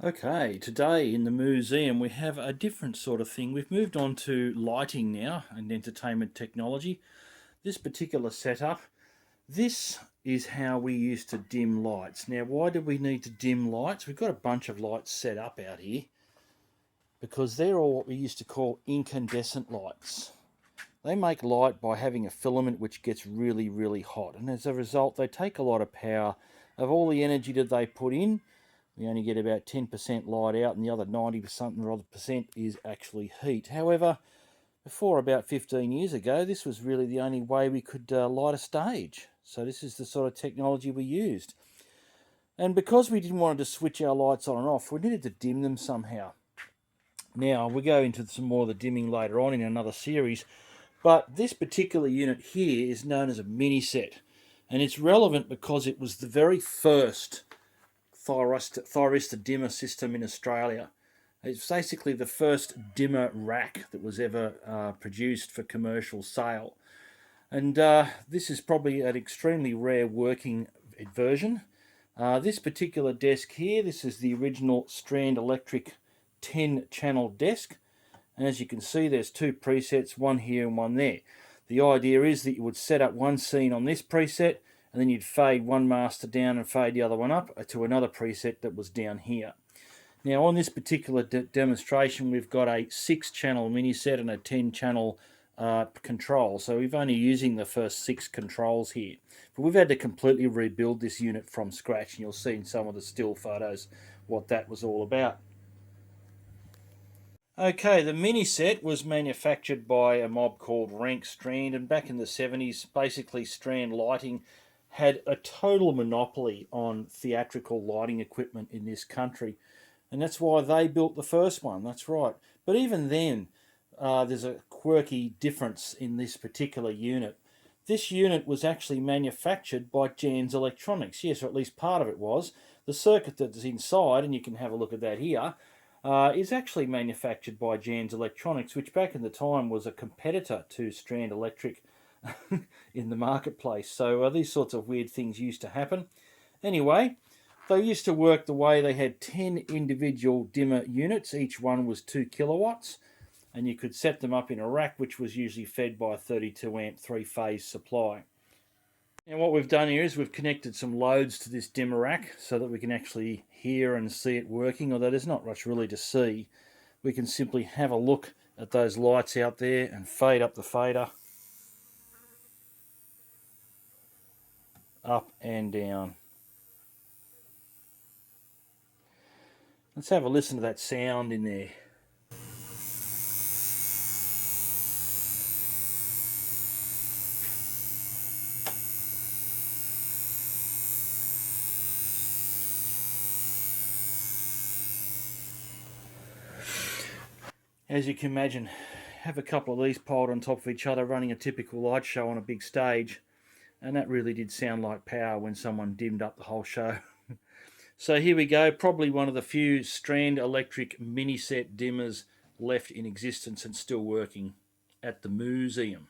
Okay, today in the museum we have a different sort of thing. We've moved on to lighting now and entertainment technology. This particular setup, this is how we used to dim lights. Now, why do we need to dim lights? We've got a bunch of lights set up out here because they're all what we used to call incandescent lights. They make light by having a filament which gets really, really hot, and as a result they take a lot of power. Of all the energy that they put in, we only get about 10% light out, and the other 90% is actually heat. However, before about 15 years ago, this was really the only way we could light a stage. So this is the sort of technology we used. And because we didn't want to switch our lights on and off, we needed to dim them somehow. Now, we'll go into some more of the dimming later on in another series, but this particular unit here is known as a Miniset, and it's relevant because it was the very first Thyristor dimmer system in Australia. It's basically the first dimmer rack that was ever produced for commercial sale. And this is probably an extremely rare working version. This particular desk here, this is the original Strand Electric 10-channel desk. And as you can see, there's two presets, one here and one there. The idea is that you would set up one scene on this preset, and then you'd fade one master down and fade the other one up to another preset that was down here. Now on this particular demonstration, we've got a 6-channel Miniset and a 10-channel control. So we're only using the first 6 controls here. But we've had to completely rebuild this unit from scratch, and you'll see in some of the still photos what that was all about. Okay, the Miniset was manufactured by a mob called Rank Strand, and back in the 70s, basically Strand Lighting had a total monopoly on theatrical lighting equipment in this country, and that's why they built the first one. That's right. But even then, there's a quirky difference in this particular unit. This unit was actually manufactured by Jan's Electronics. Yes, or at least part of it was. The circuit that's inside, and you can have a look at that here, is actually manufactured by Jan's Electronics, which back in the time was a competitor to Strand Electric in the marketplace. So these sorts of weird things used to happen. Anyway, they used to work the way they had 10 individual dimmer units. Each one was 2 kilowatts, and you could set them up in a rack, which was usually fed by a 32 amp 3-phase supply. And what we've done here is we've connected some loads to this dimmer rack so that we can actually hear and see it working, although there's not much really to see. We can simply have a look at those lights out there and fade up the fader, up and down. Let's have a listen to that sound in there. As you can imagine, have a couple of these piled on top of each other running a typical light show on a big stage, and that really did sound like power when someone dimmed up the whole show. So here we go, probably one of the few Strand Electric Miniset dimmers left in existence and still working at the museum.